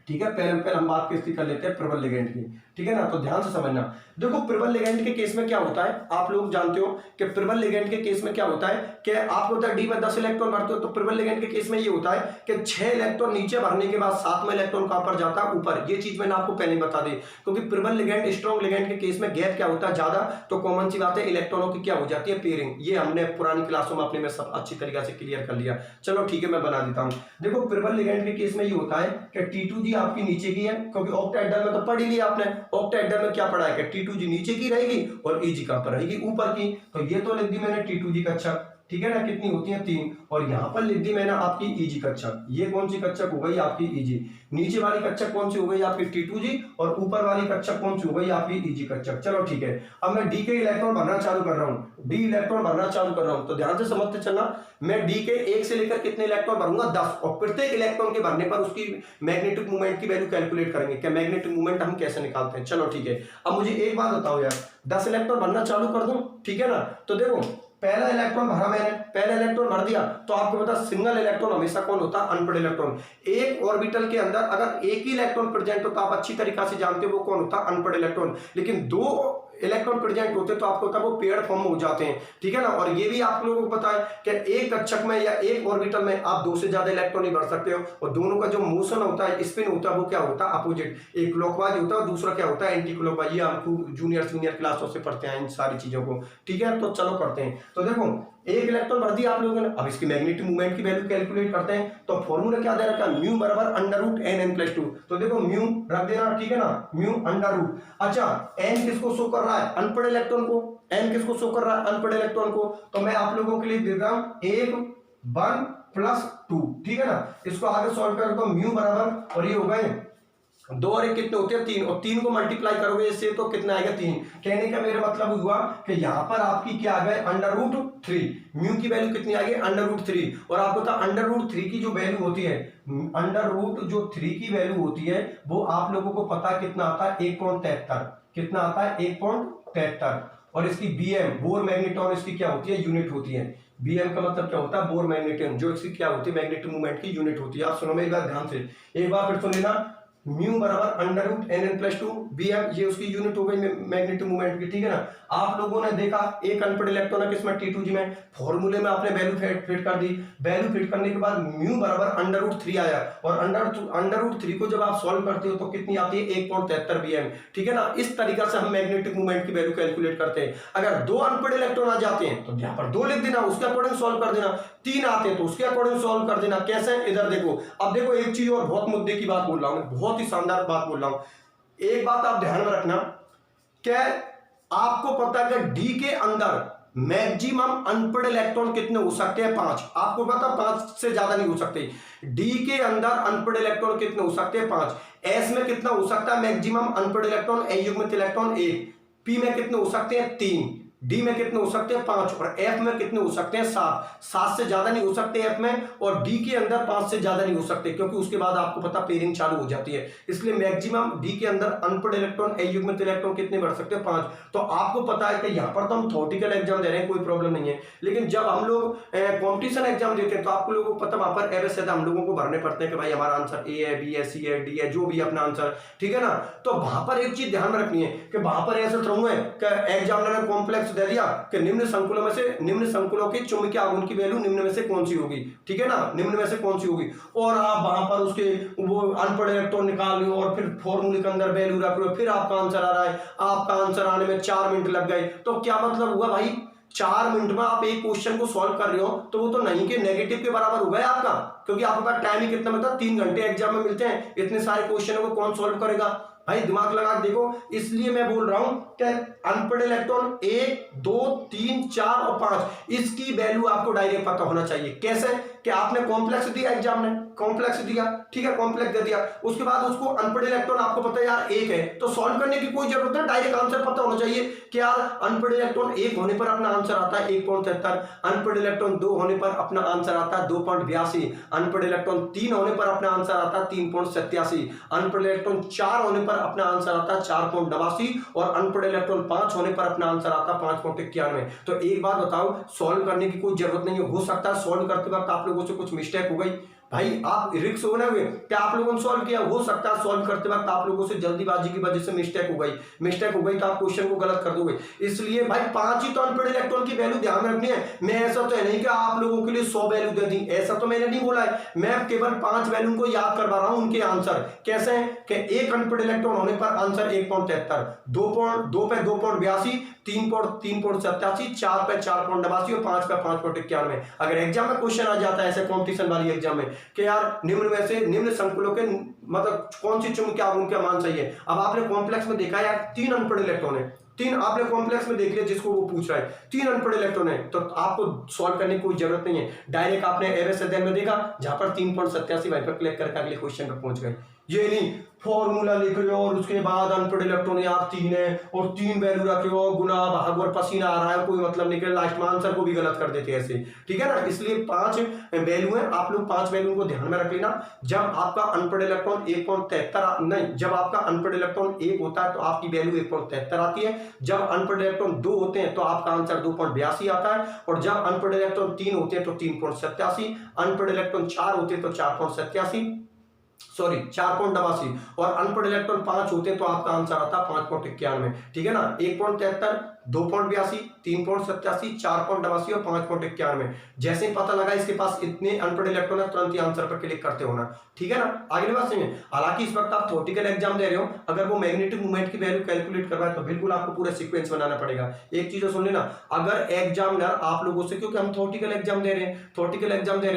ठीक है। पहले हम बात किसकी कर लेते हैं, प्रबल लिगेंड की, ठीक है ना। तो ध्यान से समझना, देखो प्रबल लिगेंड के केस में क्या होता है, आप लोग जानते हो कि प्रबल लिगेंड के केस में क्या होता है कि आपको होता है डी में 10 इलेक्ट्रॉन भरते हो, तो प्रबल लिगेंड के केस में ये होता है कि 6 इलेक्ट्रॉन नीचे भरने के बाद 7वां इलेक्ट्रॉन कहां पर जाता है, ऊपर। ये चीज मैंने आपको पहले बता दी, क्योंकि प्रबल लिगेंड स्ट्रॉन्ग लिगेंड के केस में गैप क्या होता है ज्यादा, तो कॉमन सी बात है इलेक्ट्रॉनों की क्या हो जाती है, पेयरिंग। ये हमने पुरानी क्लासों में अपने में सब अच्छी तरीके से क्लियर कर लिया। चलो ठीक है, मैं बना देता हूं। देखो प्रबल लिगेंड के केस में ये होता है कि T2G आपकी नीचे की है, क्योंकि ऑक्टाहेड्रल में तो पढ़ ही लिया आपने, ऑक्टाहेड्रल में क्या पढ़ा है कि T2G नीचे की रहेगी और EG कहां पर रहेगी, ऊपर की। तो ये तो लिख दी मैंने T2G का। अच्छा ठीक है ना, कितनी होती है 3, और यहाँ पर लिख दी मैंने आपकी ईजी कक्षक। ये कौन सी कक्षक हो गई आपकी ईजी, नीचे वाली कक्षक कौन सी हो गई आपकी T2G, और ऊपर वाली कक्षक कौन सी हो गई आपकी ईजी कक्षक। चलो ठीक है, अब मैं डी के इलेक्ट्रॉन भरना चालू कर रहा हूँ, डी इलेक्ट्रॉन भरना चालू कर रहा हूँ। तो ध्यान से समझते चलना, मैं डी के 1 से लेकर कितने इलेक्ट्रॉन भरूंगा 10, और प्रत्येक इलेक्ट्रॉन के भरने पर उसकी मैग्नेटिक मूवमेंट की वैल्यू कैलकुलेट करेंगे। क्या मैग्नेटिक मूवमेंट हम कैसे निकालते हैं। चलो ठीक है, अब मुझे एक बात बताओ यार, 10 इलेक्ट्रॉन भरना चालू कर दूं, ठीक है ना। तो देखो पहला इलेक्ट्रॉन भरा मैंने, पहला इलेक्ट्रॉन भर दिया, तो आपको पता सिंगल इलेक्ट्रॉन हमेशा कौन होता है, अनपेड इलेक्ट्रॉन। एक ऑर्बिटल के अंदर अगर एक ही इलेक्ट्रॉन प्रेजेंट हो तो आप अच्छी तरीका से जानते हो वो कौन होता है, अनपेड इलेक्ट्रॉन। लेकिन 2 इलेक्ट्रॉन प्रेजेंट होते तो आपको पता वो पेयर फॉर्म हो जाते हैं, ठीक है ना। और ये भी आप लोगों को पता है कि एक कक्षक में या एक ऑर्बिटल में आप 2 से ज्यादा इलेक्ट्रॉन नहीं भर सकते हो, और दोनों का जो मोशन होता है, स्पिन होता है, वो क्या होता है, अपोजिट। एक क्लॉकवाइज होता है और दूसरा क्या होता है, एंटी क्लॉकवाइज। ये आपको जूनियर सीनियर क्लासों से पढ़ते हैं इन सारी चीजों को, ठीक है। तो चलो करते हैं। तो देखो एक इलेक्ट्रॉन भर दिया आप लोगों ने, अब इसकी मैग्नेटिक मूवमेंट की वैल्यू कैलकुलेट करते हैं। तो फॉर्मूला क्या दे रखा है, म्यू बराबर √NN+2। तो देखो म्यू रख देना, ठीक है ना, म्यू √। अच्छा एन किसको शो कर रहा है, अनपेड इलेक्ट्रॉन को। एन किसको शो कर रहा है, अनपेड इलेक्ट्रॉन को। तो मैं आप लोगों के लिए देता हूं 1+2, ठीक है ना। इसको आगे सॉल्व कर दो, म्यू बराबर, और ये हो गए 2 और 1 कितने होते हैं 3, और 3 को मल्टीप्लाई करोगे इससे तो कितना आएगा 3। कहने का मेरा मतलब हुआ कि यहाँ पर आपकी क्या आ गए √3, म्यू की वैल्यू कितनी आ गई √3। और आपको पता √3 की जो वैल्यू होती है, √3 की वैल्यू होती है वो आप लोगों को पता कितना आता है, 1.73। कितना आता है, 1.73। और इसकी बीएम बोर मैग्नेटॉन इसकी क्या होती है, यूनिट होती है। बीएम का मतलब क्या होता है, बोर मैग्नेटॉन, जो इसकी क्या होती है, मैग्नेटिक मूवमेंट की यूनिट होती है। आप सुनो मेरी बात ध्यान से, एक बार फिर सुन लेना, म्यू बराबर √NN+2, बीएम ये उसकी यूनिट हो गई मैग्नेटिक मूवमेंट की, ठीक है ना। आप लोगों ने देखा एक अनपेड इलेक्ट्रॉन है किसमें, T2G में। फॉर्मूले में आपने वैल्यू फिट कर दी, वैल्यू फिट करने के बाद म्यू बराबर √3 आया, और √3 को जब आप सॉल्व करते हो तो कितनी आती है, 1.73 बीएम, ठीक है ना। इस तरीका से हम मैग्नेटिक मूवमेंट की वैल्यू कैलकुलेट करते हैं। अगर 2 अनपेड इलेक्ट्रॉन आ जाते हैं तो यहाँ पर 2 लिख देना, उसके अकॉर्डिंग सॉल्व कर देना। 3 आते हैं तो उसके अकॉर्डिंग सॉल्व कर देना। कैसे, इधर देखो। अब देखो एक चीज और बहुत मुद्दे की बात बोल रहा हूं, बहुत ही शानदार बात बोल रहा हूं। एक बात आप ध्यान में रखना, क्या आपको पता है कि डी के अंदर मैक्सिमम अनपेड इलेक्ट्रॉन कितने हो सकते हैं, 5। आपको पता 5 से ज्यादा नहीं हो सकते। डी के अंदर अनपेड इलेक्ट्रॉन कितने हो सकते हैं, 5। एस में कितना हो सकता है मैक्सिमम अनपेड इलेक्ट्रॉन, ए युग्मित इलेक्ट्रॉन 1। पी में कितने हो सकते हैं, 3। डी में कितने हो सकते हैं, 5। और एफ में कितने हो सकते हैं, 7 से ज्यादा नहीं हो सकते एफ में, और डी के अंदर 5 से ज्यादा नहीं हो सकते, क्योंकि उसके बाद आपको पता पेयरिंग चालू हो जाती है। इसलिए मैक्सिमम डी के अंदर अनपेड इलेक्ट्रॉन, ए युग्मित इलेक्ट्रॉन कितने बढ़ सकते हैं, 5। तो आपको पता है कि यहाँ पर तो हम थ्योरेटिकल एग्जाम दे रहे हैं, कोई प्रॉब्लम नहीं है। लेकिन जब हम लोग कॉम्पिटिशन एग्जाम देते हैं तो आपको लोगों को पता वहां पर एवरेज हम लोगों को भरने पड़ते हैं कि भाई हमारा आंसर ए है, बी है, सी है, डी है, जो भी अपना आंसर, ठीक है ना। तो वहां पर एक चीज ध्यान में रखनी है कि वहां पर ऐसा थ्रू है कि एग्जामिनर ने कॉम्प्लेक्स दे दिया कि निम्न संकुलों में से, निम्न संकुलों के चुंबकीय आघूर्ण की वैल्यू निम्न में से कौन सी होगी, ठीक है ना, निम्न में से कौन सी होगी। और आप वहां पर उसके वो अनपढ़ इलेक्ट्रॉन निकाल रहे हो और फिर फॉर्मूले के अंदर वैल्यू रख रहे हो, फिर आपका आंसर आ रहा है। आपका आंसर आने में 4 मिनट लग गए, तो क्या मतलब हुआ भाई, 4 मिनट में आप एक क्वेश्चन को सॉल्व कर रहे हो, तो वो तो नहीं के नेगेटिव के बराबर हो गया आपका, क्योंकि आपके पास टाइम ही कितना मतलब 3 घंटे एग्जाम में मिलते हैं। इतने सारे क्वेश्चनों को कौन सॉल्व करेगा भाई, दिमाग लगा के देखो। इसलिए मैं बोल रहा हूं कि अनपेड इलेक्ट्रॉन 1, 2, 3, 4 और 5 इसकी वैल्यू आपको डायरेक्ट पता होना चाहिए। कैसे कि आपने कॉम्प्लेक्स दिया, एग्जाम में कॉम्प्लेक्स दिया, ठीक है, कॉम्प्लेक्स दे दिया, उसके बाद उसको अनपेड इलेक्ट्रॉन आपको पता है यार 1 है, तो सॉल्व करने की कोई जरूरत नहीं, डायरेक्ट आंसर पता होना चाहिए कि यार अनपेड इलेक्ट्रॉन 1 होने पर अपना आंसर आता है 1.73, अनपेड इलेक्ट्रॉन 2 होने पर अपना आंसर आता है 2.82, अनपेड इलेक्ट्रॉन 3 होने पर अपना आंसर आता है 3.87, अनपेड इलेक्ट्रॉन 4 होने पर अपना आंसर आता है 4.89, और अनपेड इलेक्ट्रॉन 5 होने पर अपना आंसर आता है 5.91। तो एक बात बताओ, सॉल्व करने की कोई जरूरत नहीं हो सकता है सॉल्व करते वक्त आप लोगों से कुछ मिस्टेक हो गई, भाई आप रिक्स होने हुए क्या आप लोगों ने सॉल्व किया, हो सकता है सॉल्व करते वक्त आप लोगों से जल्दीबाजी की वजह से मिस्टेक हो गई तो आप क्वेश्चन को गलत कर दोगे। इसलिए भाई 5 ही तो अनपेड इलेक्ट्रॉन की वैल्यू ध्यान में रखनी है। मैं ऐसा तो है नहीं कि आप लोगों के लिए 100 वैल्यू दे दी, ऐसा तो मैंने नहीं बोला है। मैं केवल 5 वैल्यू को याद करवा रहा हूं, उनके आंसर कैसे हैं कि 1 अनपेड इलेक्ट्रॉन होने पर आंसर 1.73, 2 पे 2.82, 3 पर 3.87, 4 पे 4.89 और 5 पे 5.91। अगर एग्जाम में क्वेश्चन आ जाता है ऐसे कॉम्पिटिशन वाली एग्जाम में कि यार निम्न में से निम्न संकुलों के मतलब कौन सी चुंबकीय आघूर्ण का मान सही है। अब आपने कॉम्प्लेक्स में देखा यार 3 अनपेड इलेक्ट्रॉन है, तीन आपने कॉम्प्लेक्स में देख लिया जिसको वो पूछ रहा है, 3 अनपढ़ इलेक्ट्रॉन है, तो आपको सॉल्व करने की कोई जरूरत नहीं है, डायरेक्ट आपने एवरेज अध्ययन में देखा जहां पर 3.87 वहीं पर क्लिक करके अगले क्वेश्चन पर पहुंच गए। ये नहीं फॉर्मूला लिख रहे हो और उसके बाद अनपढ़ इलेक्ट्रॉन यार 3 है और 3 वैल्यू रख रहे हो, गुना भाग और पसीना आ रहा है, कोई मतलब नहीं, लास्ट में आंसर को भी गलत कर देते हैं ऐसे, ठीक है ना। इसलिए 5 वैल्यू है, आप लोग 5 वैल्यू को ध्यान में रख लेना। जब आपका अनपढ़ इलेक्ट्रॉन 1.73 नहीं, जब आपका अनपढ़ इलेक्ट्रॉन 1 होता है तो आपकी वैल्यू 1.73 आती है, जब अनपढ़ इलेक्ट्रॉन 2 होते हैं तो आपका आंसर 2.82 आता है, और जब अनपढ़ इलेक्ट्रॉन 3 होते हैं तो 3.87, अनपढ़ इलेक्ट्रॉन 4 होते हैं तो 4.87 सॉरी 4.88, और अनपढ़ इलेक्ट्रॉन 5 होते हैं तो आपका आंसर आता है 5.91, ठीक है ना। 1.73, 2.82, 3.87, 4.88 और 5.91। जैसे ही पता लगा इसके पास इतने अनपढ़ इलेक्ट्रॉन है, तुरंत ही आंसर पर क्लिक करते होना, ठीक है ना। आगे बात समझे। हालांकि इस वक्त आप थ्योरेटिकल एग्जाम दे रहे हो, अगर वो मैग्नेटिक मोमेंट की वैल्यू कैलकुलेट करवाए तो बिल्कुल आपको पूरा सीक्वेंस बनाना पड़ेगा। एक चीज सुन लेना, अगर एग्जामिनर आप लोगों से, क्योंकि हम थ्योरेटिकल एग्जाम दे रहे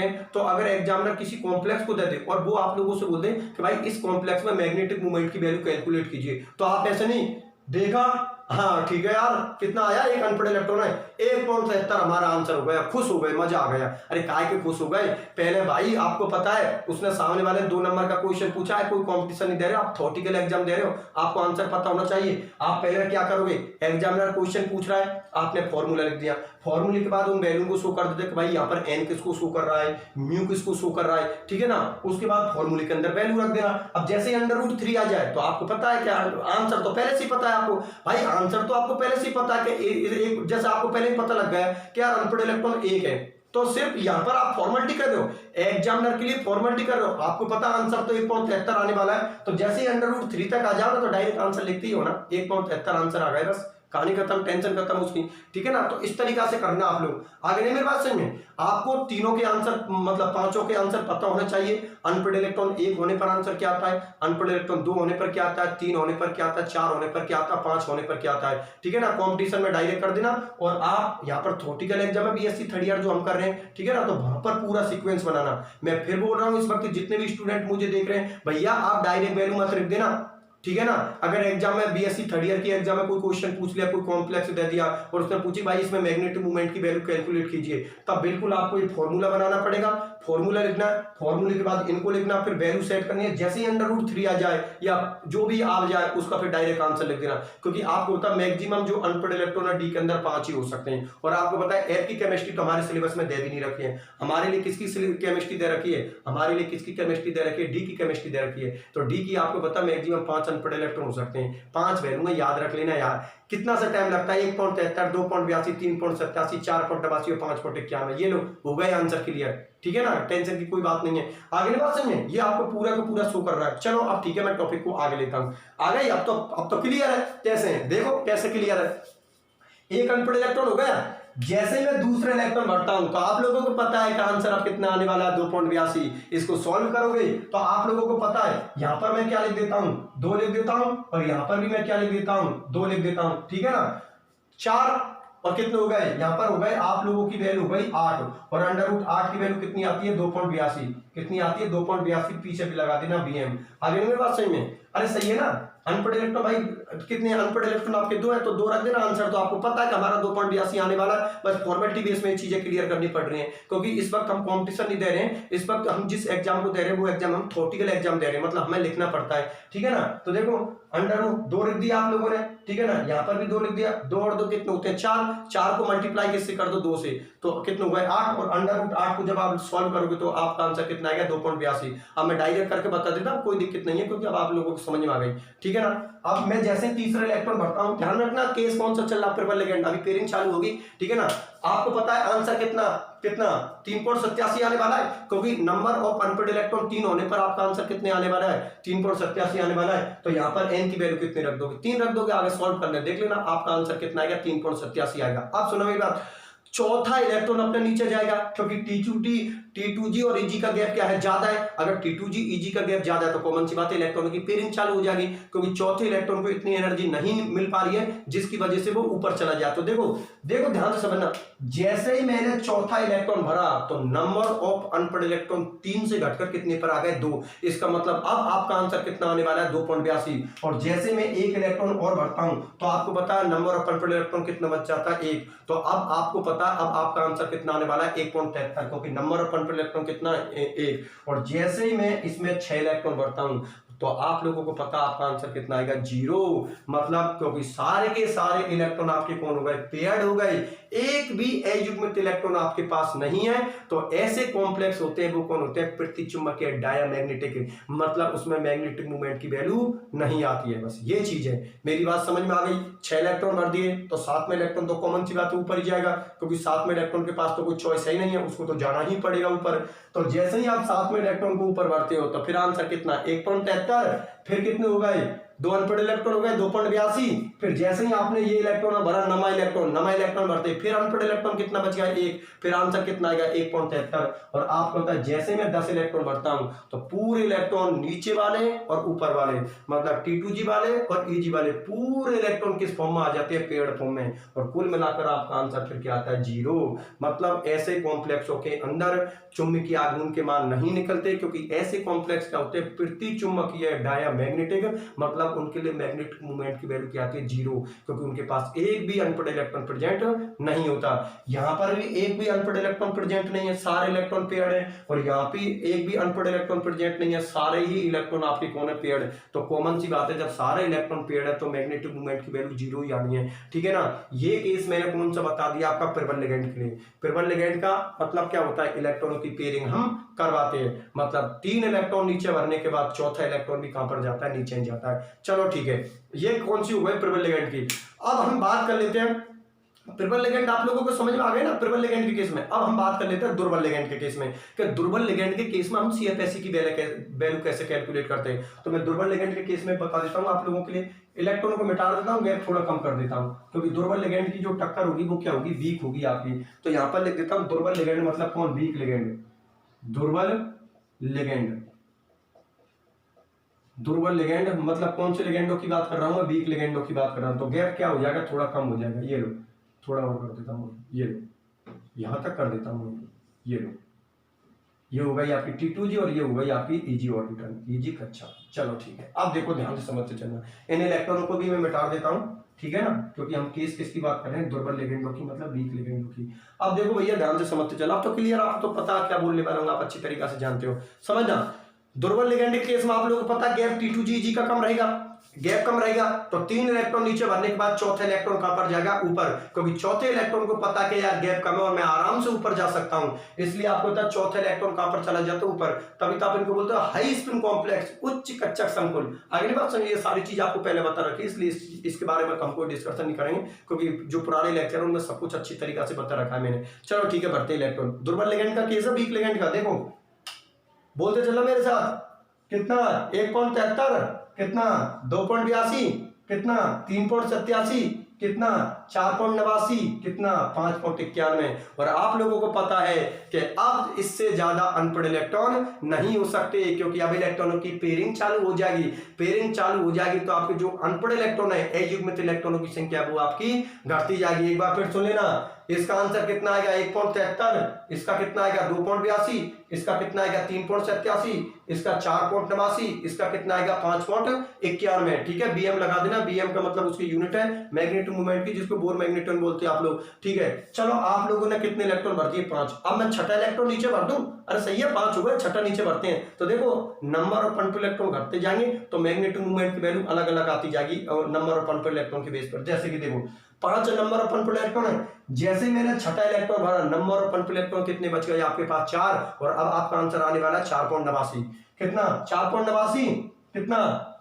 हैं, तो अगर एग्जामिनर किसी कॉम्प्लेक्स को दे दे और वो आप लोगों से बोल दे कि भाई इस कॉम्प्लेक्स में मैग्नेटिक मोमेंट की वैल्यू कैलकुलेट कीजिए, तो आप ऐसे नहीं देखा, हाँ ठीक है यार कितना आया, एक अनपढ़ इलेक्ट्रॉन है, 1.73 हमारा आंसर हो गया, खुश हो गए, मजा आ गया। अरे काय के खुश हो गए, पहले भाई आपको पता है उसने सामने वाले 2 नंबर का क्वेश्चन पूछा है, कोई कंपटीशन नहीं दे रहे हो, आप थ्योरेटिकल एग्जाम दे रहे हो, आपको आंसर पता होना चाहिए। आप पहले क्या करोगे, एग्जामिनर क्वेश्चन पूछ रहा है, आपने फॉर्मूला लिख दिया, फॉर्मूले के बाद उन वैल्यू को शो कर देते कि भाई यहाँ पर एन किसको शो कर रहा है, म्यू किसको शो कर रहा है, ठीक है ना। उसके बाद फॉर्मूले के अंदर वैल्यू रख देना। अब जैसे अंडर रूट 3 आ जाए तो आपको पता है क्या आंसर, तो पहले से ही पता है आपको, भाई आंसर तो आपको पहले से ही पता है कि जैसे आपको पहले ही पता लग गया कि यार अनपढ़ इलेक्ट्रॉन 1 है, तो सिर्फ यहां पर आप फॉर्मेलिटी कर रहे हो, एग्जामिनर के लिए फॉर्मेलिटी कर रहे हो, आपको पता आंसर तो 1.73 आने वाला है, तो जैसे ही अंडर रूट 3 तक आ जाओ ना तो डायरेक्ट आंसर लिखते ही हो ना, 1.73 आंसर आ गया, बस कहानी खत्म, टेंशन खत्म उसकी, ठीक है ना। तो इस तरीका से करना आप लोग। आगे नहीं मेरी बात समझ में, आपको तीनों के आंसर मतलब 5 के आंसर पता होना चाहिए। अनपढ़ इलेक्ट्रॉन 1 होने पर आंसर क्या आता है, अनपढ़ इलेक्ट्रॉन 2 होने पर क्या आता है, 3 होने पर क्या आता है, 4 होने पर क्या आता है, 5 होने पर क्या आता है, ठीक है ना। कॉम्पिटिशन में डायरेक्ट कर देना। और आप यहाँ पर थ्योरेटिकल एग्जाम में BSc थर्ड ईयर जो हम कर रहे हैं, ठीक है ना, तो वहां पर पूरा सीक्वेंस बनाना। मैं फिर बोल रहा हूँ, इस वक्त जितने भी स्टूडेंट मुझे देख रहे हैं, भैया आप डायरेक्ट वैल्यू मत लिख देना, ठीक है ना। अगर एग्जाम में BSc थर्ड ईयर की एग्जाम में कोई क्वेश्चन पूछ लिया, कोई कॉम्प्लेक्स दे दिया और उसने पूछी भाई इसमें मैग्नेटिक मोमेंट की वैल्यू कैलकुलेट कीजिए, तब बिल्कुल आपको ये फॉर्मूला बनाना पड़ेगा, फॉर्मूला लिखना है, फॉर्मूले के बाद इनको लिखना, फिर वैल्यू सेट करनी है। जैसे ही अंडर रूट 3 आ जाए या जो भी आ जाए उसका फिर डायरेक्ट आंसर लिख देना, क्योंकि आपको पता है मैक्सिमम जो अनपढ़ इलेक्ट्रॉन है डी के अंदर 5 ही हो सकते हैं। और आपको पता है एफ की केमिस्ट्री तो हमारे सिलेबस में दे भी नहीं रखी है, हमारे लिए किसकी केमिस्ट्री दे रखी है, हमारे लिए किसकी केमिस्ट्री दे रखी है, डी की केमिस्ट्री दे रखी है। तो डी की आपको पता है मैक्सिमम 5 अनपढ़ इलेक्ट्रॉन हो सकते हैं, 5 वैल्यू में याद रख लेना यार। कितना सा टाइम लगता है, 1.73, 2.82, 3.87, 4.88 और 5.91, ये लो हो गए आंसर क्लियर, ठीक है ना, टेंशन की कोई बात नहीं है। आगे बात समझे, ये आपको पूरा का पूरा शो कर रहा है। चलो अब ठीक है, मैं टॉपिक को आगे लेता हूं। आ गई, अब तो क्लियर है। कैसे है देखो, कैसे क्लियर है। एक अनपढ़ इलेक्ट्रॉन हो गया, जैसे मैं दूसरा इलेक्ट्रॉन भरता हूं तो आप लोगों को पता है कि आंसर अब कितना आने वाला है, 2.82। इसको सॉल्व करोगे तो आप लोगों को पता है, यहां पर मैं क्या लिख देता हूं, 2 लिख देता हूं, और यहां पर भी मैं क्या लिख देता हूं, 2 लिख देता हूं, ठीक है ना। 4 और कितने हो गए, यहां पर हो गए आप लोगों की वैल्यू हो गई 8, और अंडर रूट 8 की वैल्यू कितनी आती है, 2.82। कितनी आती है, 2.82, पीछे भी लगा देना BM। आगे मेरी बात सही में, अरे सही है ना। अनपढ़ इलेक्ट्रॉन भाई कितने अनपढ़ इलेक्ट्रॉन आपके 2 है, तो 2 रख देना आंसर, तो आपको पता है कि हमारा 2.82 आने वाला है। बस फॉर्मेलिटी बेस में चीजें क्लियर करनी पड़ रही हैं, क्योंकि इस वक्त हम कंपटीशन नहीं दे रहे हैं, इस वक्त हम जिस एग्जाम को दे रहे हैं वो एग्जाम हम थ्योरेटिकल एग्जाम दे रहे हैं, मतलब हमें लिखना पड़ता है, ठीक है ना। तो देखो अंडर रूट 2 लिख दिया आप लोगों ने, ठीक है ना, यहाँ पर भी 2 लिख दिया, 2 और 2 कितने होते हैं, 4, 4 को मल्टीप्लाई किससे कर दो, 2 से, तो कितने हो गए 8, और अंडर रूट 8 को जब आप सॉल्व करोगे तो आपका आंसर कितना आएगा, 2.82। अब मैं डायरेक्ट करके बता देता हूं, कोई दिक्कत नहीं है, क्योंकि अब आप लोगों को समझ में आ गई, ठीक है ना। अब मैं जैसे तीसरा इलेक्ट्रॉन भरता हूं, ध्यान रखना केस कौन सा चल रहा है, पेपर लेकेंड अभी पेयरिंग चालू होगी, ठीक है ना। आपको पता है आंसर कितना 3.87 आने वाला है, क्योंकि नंबर ऑफ अनपढ़ इलेक्ट्रॉन 3 होने पर आपका आंसर कितने आने वाला है, 3.87 आने वाला है। तो यहाँ पर n की वैल्यू कितनी रख दोगे, 3 रख दोगे, आगे सॉल्व करने देख लेना, आपका आंसर कितना आएगा, 3.87 आएगा। अब सुनो मेरी बात, चौथा इलेक्ट्रॉन अपने नीचे जाएगा, क्योंकि T2G और EG का गैप क्या है, ज्यादा है। अगर T2G EG का गैप ज्यादा है तो कॉमन सी बात है इलेक्ट्रॉनों की पेयरिंग चालू हो जाएगी, क्योंकि चौथे इलेक्ट्रॉन को इतनी एनर्जी नहीं मिल पा रही है जिसकी वजह से वो ऊपर चला जाए। तो देखो देखो ध्यान से समझना, जैसे ही मैंने चौथा इलेक्ट्रॉन भरा तो नंबर ऑफ अनपढ़ इलेक्ट्रॉन 3 से घटकर कितने पर आ गए, 2। इसका मतलब अब आपका आंसर कितना आने वाला है, 2.82। और जैसे मैं एक इलेक्ट्रॉन और भरता हूं तो आपको पता है नंबर ऑफ अनपढ़ इलेक्ट्रॉन कितना बच जाता है, 1। तो अब आपको पता है अब आपका आंसर कितना आने वाला है, 1.73, क्योंकि नंबर ऑफ अनपढ़ इलेक्ट्रॉन कितना, 1। और जैसे ही मैं इसमें 6 इलेक्ट्रॉन भरता हूं तो आप लोगों को पता आपका आंसर कितना आएगा, 0। मतलब क्योंकि सारे के सारे इलेक्ट्रॉन आपके कौन हो गए, पेयर्ड हो गए, एक भी अयुग्मित इलेक्ट्रॉन आपके पास नहीं है। तो ऐसे कॉम्प्लेक्स होते हैं वो कौन होते हैं, प्रतिचुंबकीय डायमैग्नेटिक, मतलब उसमें मैग्नेटिक मूवमेंट की वैल्यू नहीं आती है। बस ये चीज है, मेरी बात समझ में आ गई। 6 इलेक्ट्रॉन भर दिए तो 7वें इलेक्ट्रॉन तो कॉमन सी बात है ऊपर ही जाएगा, क्योंकि 7वें इलेक्ट्रॉन के पास तो कोई चॉइस है ही नहीं है, उसको तो जाना ही पड़ेगा ऊपर। तो जैसे ही आप 7वें इलेक्ट्रॉन को ऊपर भरते हो तो फिर आंसर कितना, 1.73। फिर कितने हो गए, 2 अनपढ़ इलेक्ट्रॉन हो गए, 2.82। फिर जैसे ही आपने ये इलेक्ट्रॉन भरा, नमा इलेक्ट्रॉन भरते, फिर अनपढ़ इलेक्ट्रॉन कितना बच गया, 1। फिर आंसर कितना आएगा, 1.73। और आपको पता है जैसे मैं 10 इलेक्ट्रॉन भरता हूं तो पूरे इलेक्ट्रॉन नीचे वाले और ऊपर वाले, मतलब T2G वाले और EG वाले पूरे इलेक्ट्रॉन किस फॉर्म में आ जाते हैं, पेयर्ड फॉर्म में। और कुल मिलाकर आपका आंसर फिर क्या आता है, 0। मतलब ऐसे कॉम्प्लेक्सों के अंदर चुंबकीय आघूर्ण के मान नहीं निकलते, क्योंकि ऐसे कॉम्प्लेक्स क्या होते हैं, प्रतिचुंबकीय डायमैग्नेटिक, मतलब उनके लिए मैग्नेटिक मूवमेंट की वैल्यू क्या आती है, 0, क्योंकि उनके पास एक भी अनपढ़ इलेक्ट्रॉन प्रेजेंट नहीं होता। यहां पर भी एक भी अनपढ़ इलेक्ट्रॉन प्रेजेंट नहीं है, सारे इलेक्ट्रॉन पेयर्ड है। और यहाँ पे एक भी अनपढ़ इलेक्ट्रॉन प्रेजेंट नहीं है, सारे ही इलेक्ट्रॉन आपके कौन है, पेयर्ड। तो कॉमन सी बात है जब सारे इलेक्ट्रॉन पेयर्ड है तो मैग्नेटिक मूवमेंट की वैल्यू 0 ही आनी है, ठीक है ना। ये केस मैंने कौन सा बता दिया आपका, पिरबल लिगेंड के लिए। पिरबल लिगेंड का मतलब क्या होता है, इलेक्ट्रॉनों की पेयरिंग हम करवाते हैं, मतलब 3 इलेक्ट्रॉन नीचे भरने के बाद चौथा इलेक्ट्रॉन भी कहां पर जाता है, नीचे जाता है। चलो ठीक है, ये कौन सी हो गई, पिरबल लिगेंड की। अब हम बात कर लेते हैं, पिरबल लिगेंड आप लोगों को समझ में आ गए ना पिरबल लिगेंड के केस में। अब हम बात कर लेते हैं दुर्बल लिगेंड के केस में, कि दुर्बल लिगेंड के केस में हम CFSE की वैल्यू कैसे कैलकुलेट करते हैं। तो मैं दुर्बल लिगेंड के केस में बता देता हूं आप लोगों के लिए, इलेक्ट्रॉनों को मिटा देता हूं, गैप थोड़ा कम कर देता हूं, क्योंकि दुर्बल लिगेंड की जो टक्कर होगी वो क्या होगी, वीक होगी आपकी। तो यहां पर लिख देता हूं दुर्बल लिगेंड मतलब कौन, वीक लिगेंड। दुर्बल लिगेंड, दुर्बल लिगेंड मतलब कौन से लिगेंडों की बात कर रहा हूं मैं, वीक लिगेंडों की बात कर रहा हूं। तो गैप क्या हो जाएगा, थोड़ा कम हो जाएगा। ये लो, थोड़ा और कर देता हूं, ये लो, यहां तक कर देता हूं, ये लो, ये हो गई आपकी T2G और ये हो गई आपकी EG ऑर्बिटल, EG कक्षा। चलो ठीक है, अब देखो ध्यान से समझते चलना, इन इलेक्ट्रॉनों को भी मैं मिटा देता हूं, ठीक है ना, क्योंकि हम केस किसकी बात कर रहे हैं, दुर्बल लिगेंडों की, मतलब वीक लिगेंडों की। अब देखो भैया ध्यान से समझते चलो, अब तो क्लियर, आपको तो पता क्या बोलने वाला हूं, आप अच्छी तरीके से जानते हो, समझना। दुर्बल लिगेंड के केस में आप लोगों को पता है गैप T2G EG का कम रहेगा, गैप कम रहेगा, तो 3 इलेक्ट्रॉन नीचे भरने के बाद चौथा इलेक्ट्रॉन कहां पर जाएगा, ऊपर, क्योंकि चौथे इलेक्ट्रॉन को पता है कि यार गैप कम है और मैं आराम से ऊपर जा सकता हूं, इसलिए आपको पता है चौथा इलेक्ट्रॉन कहां पर चला जाता है, ऊपर। तभी तो आप इनको बोलते हो हाई स्पिन कॉम्प्लेक्स, उच्च कक्षक संकुल। अगली बात समझिए, ये सारी चीज आपको पहले बता रखी है, इसलिए इसके बारे में हम कोई डिस्कशन नहीं करेंगे, क्योंकि जो पुराने लेक्चर उनमें सब कुछ अच्छी तरीके से बता रखा है मैंने। चलो ठीक है, भरते इलेक्ट्रॉन। दुर्बल लिगेंड का केस है, वीक लिगेंड का देखो, बोलते चलो मेरे साथ, कितना 1.73, कितना 2.82, कितना 3.87, कितना 4.89, कितना 5.91। और आप लोगों को पता है कि अब इससे ज्यादा अनपढ़ इलेक्ट्रॉन नहीं हो सकते, क्योंकि अब इलेक्ट्रॉनों की पेयरिंग चालू हो जाएगी। पेयरिंग चालू हो जाएगी तो आपके जो अनपढ़ इलेक्ट्रॉन है, अयुग्मित इलेक्ट्रॉनों की संख्या वो आपकी घटती जाएगी। एक बार फिर सुन लेना, इसका आंसर कितना आएगा, 1.73, इसका कितना आएगा 2.82, इसका कितना आएगा 3.87, इसका 4.89, इसका कितना आएगा 5.91। ठीक है, BM लगा देना, BM का मतलब उसकी यूनिट है मैग्नेटिक मोमेंट की, जिसको बोर मैग्नेटन बोलते हैं आप लोग। ठीक है, चलो आप लोगों ने कितने इलेक्ट्रॉन भर दिए, 5। अब मैं छठा इलेक्ट्रॉन नीचे भर दूं, अरे सही है 5 हो गए, छठा नीचे भरते हैं। तो देखो नंबर ऑफ अनपढ़ इलेक्ट्रॉन घटते जाएंगे तो मैग्नेटिक मोमेंट की वैल्यू अलग अलग आती जाएगी नंबर ऑफ अनपढ़ इलेक्ट्रॉन के बेस पर। जैसे कि देखो 5 नंबर ऑफ अनपढ़ इलेक्ट्रॉन है, जैसे मैंने छठा इलेक्ट्रॉन भरा, नंबर ऑफ अनपढ़ इलेक्ट्रॉन कितने बच गए आपके पास, 4। और अब आपका आंसर आने वाला है 4.89, कितना 4.89, कितना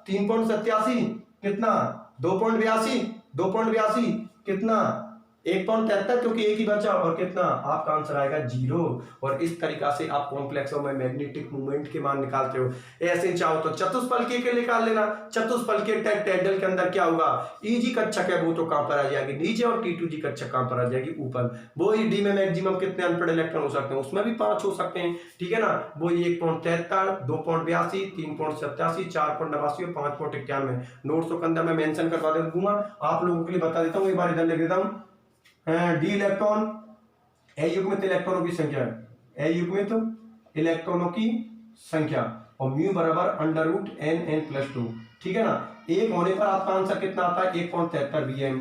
3.87, कितना 2.82, 2.82, कितना 1.73 क्योंकि एक ही बचा और कितना आपका आंसर आएगा 0। और इस तरीका से आप कॉम्प्लेक्सों में मैग्नेटिक मोमेंट के मान निकालते हो। ऐसे चाहो तो चतुष्फलकीय के निकाल लेना। चतुष्फलकीय टेंडल के अंदर क्या होगा, ईजी कक्षक है वो तो कहां पर आ जाएगी नीचे, और T2G कक्षक कहां पर आ जाएगी ऊपर। वो ही डी में मैक्सिमम कितने अनपेड इलेक्ट्रॉन हो सकते हैं, उसमें भी 5 हो सकते हैं, ठीक है ना। वो 1.73, 2.82, 3.87, 4.89 और 5.91। नोट्सों के अंदर मैं मेंशन करवा दूंगा, आप लोगों के लिए बता देता हूँ, एक बार इधर लिख देता हूँ। डी इलेक्ट्रॉन अयुग्मित इलेक्ट्रॉनों की संख्या, अयुग्मित इलेक्ट्रॉनों की संख्या, और म्यू बराबर √n+2, ठीक है ना। एक होने पर आपका आंसर कितना आता है 1.73 bm,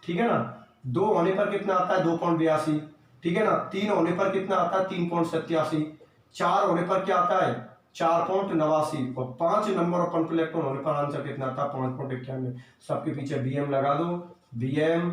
ठीक है ना। 2 होने पर कितना आता है 2.82, ठीक है ना। 3 होने पर कितना आता है 3.87, 4 होने पर क्या आता है 4.89, और 5 नंबर ऑफ कॉन्फिडेंट इलेक्ट्रॉन होने पर आंसर कितना आता है 5.91। सबके पीछे bm लगा दो, bm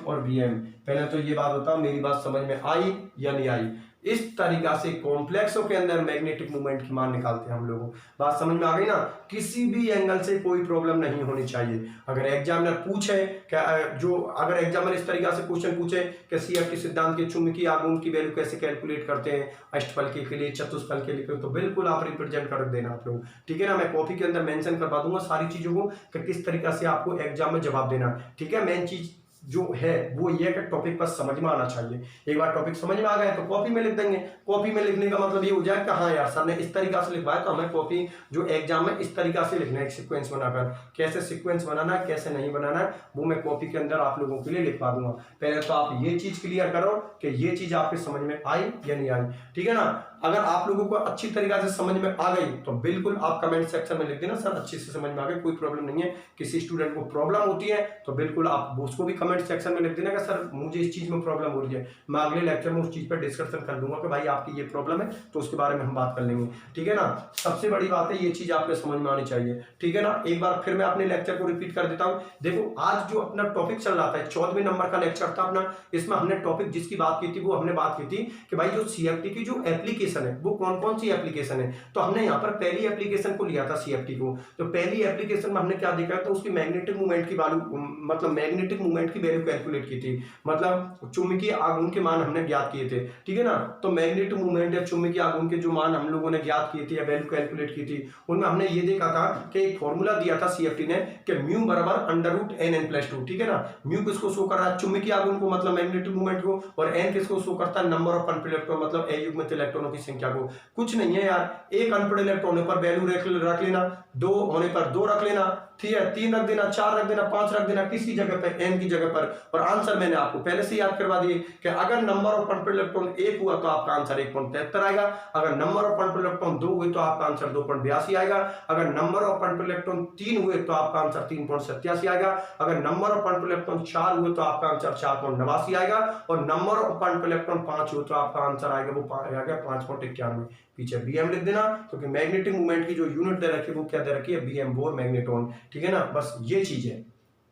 और bm। पहले तो ये बात होता, मेरी बात समझ में आई या नहीं आई। इस तरीका से कॉम्प्लेक्सों के अंदर मैग्नेटिक मोमेंट की मान निकालते हैं हम लोगों। बात समझ में आ गई ना। किसी भी एंगल से कोई प्रॉब्लम नहीं होनी चाहिए। अगर एग्जामिनर पूछे क्या, जो अगर एग्जामिनर इस तरीका से क्वेश्चन पूछे कि CFT सिद्धांत के चुंबकीय आघूर्ण की वैल्यू कैसे कैलकुलेट करते हैं अष्टफलकीय के लिए, चतुष्फलकीय के लिए, तो बिल्कुल आप रिप्रेजेंट कर देना आप लोग, ठीक है ना। मैं कॉपी के अंदर मेंशन करवा दूंगा सारी चीजों को कि किस तरीका से आपको एग्जाम में जवाब देना, ठीक है। मेन चीज जो है वो ये कि टॉपिक बस समझ में आना चाहिए। एक बार टॉपिक समझ में आ गया तो कॉपी में लिख देंगे। कॉपी में लिखने का मतलब ये हो जाए कि हाँ यार सर ने इस तरीका से लिखवाया, तो हमें कॉपी जो एग्जाम में इस तरीका से लिखना है, एक सीक्वेंस बनाकर। कैसे सीक्वेंस बनाना है, कैसे नहीं बनाना है, वो मैं कॉपी के अंदर आप लोगों के लिए लिखवा दूंगा। पहले तो आप ये चीज क्लियर करो कि ये चीज आपके समझ में आई या नहीं आई, ठीक है ना। अगर आप लोगों को अच्छी तरीका से समझ में आ गई तो बिल्कुल आप कमेंट सेक्शन में लिख देना सर अच्छे से समझ में आ गई, कोई प्रॉब्लम नहीं है। किसी स्टूडेंट को प्रॉब्लम होती है तो बिल्कुल आप उसको भी कमेंट सेक्शन में लिख देना कि सर मुझे इस चीज में प्रॉब्लम हो रही है, मैं अगले लेक्चर में उस चीज पर डिस्कशन कर लूंगा कि भाई आपकी ये प्रॉब्लम है, तो उसके बारे में हम बात कर लेंगे, ठीक है ना। सबसे बड़ी बात है ये चीज आपको समझ में आनी चाहिए, ठीक है ना। एक बार फिर मैं अपने लेक्चर को रिपीट कर देता हूं। देखो आज जो अपना टॉपिक चल रहा था 14वें नंबर का लेक्चर था अपना, इसमें हमने टॉपिक जिसकी बात की थी वो हमने बात की थी कि भाई जो CFT की जो एप्लीकेशन है वो कौन कौन सी एप्लीकेशन है। तो हमने यहाँ पर पहली एप्लीकेशन को लिया था CFT को। तो पहली एप्लीकेशन में हमने क्या देखा, तो उसकी मैग्नेटिक मूवमेंट की वैल्यू, मतलब मैग्नेटिक मूवमेंट की वैल्यू कैलकुलेट की थी, मतलब चुंबकीय आघूर्ण के मान हमने ज्ञात किए थे, ठीक है ना। तो मैग्नेटिक मूवमेंट या चुंबकीय आघूर्ण के जो मान हम लोगों ने ज्ञात किए थे या वैल्यू कैलकुलेट की थी, उनमें हमने ये देखा था कि एक फॉर्मूला दिया था CFT ने कि म्यू बराबर √n+2, ठीक है ना। म्यू किसको शो कर रहा है, चुंबकीय आघूर्ण को, मतलब मैग्नेटिक मूवमेंट को, और n किसको शो करता है, नंबर ऑफ अनपेड इलेक्ट्रॉन, मतलब अयुग्मित इलेक्ट्रॉनों की संख्या को। कुछ नहीं है यार, एक अनपेड इलेक्ट्रॉन पर वैल्यू रख लेना, 2 होने पर 2 रख लेना, ठीक है, 3 रख देना, 4 रख देना, 5 रख देना, किसी जगह पर n की जगह पर। और आंसर मैंने आपको पहले से याद करवा दिए कि अगर नंबर ऑफ अनपेड इलेक्ट्रॉन 1 हुआ तो आपका आंसर 1.73 आएगा, अगर नंबर ऑफ अनपेड इलेक्ट्रॉन 2 हुए तो आपका आंसर 2.82 आएगा, अगर नंबर ऑफ अनपेड इलेक्ट्रॉन 3 हुए तो आपका आंसर 3.87 आएगा, अगर नंबर ऑफ अनपेड इलेक्ट्रॉन 4 हुए तो आपका आंसर 4.89 आएगा, और नंबर ऑफ अनपेड इलेक्ट्रॉन 5 हुए तो आपका आंसर आएगा वो आएगा 5.91। पीछे bm लिख देना, क्योंकि मैग्नेटिक मूवमेंट की जो यूनिट दे रखी है वो क्या दे रखी है, bm बोर मैग्नेटॉन, ठीक है ना। बस ये चीज है,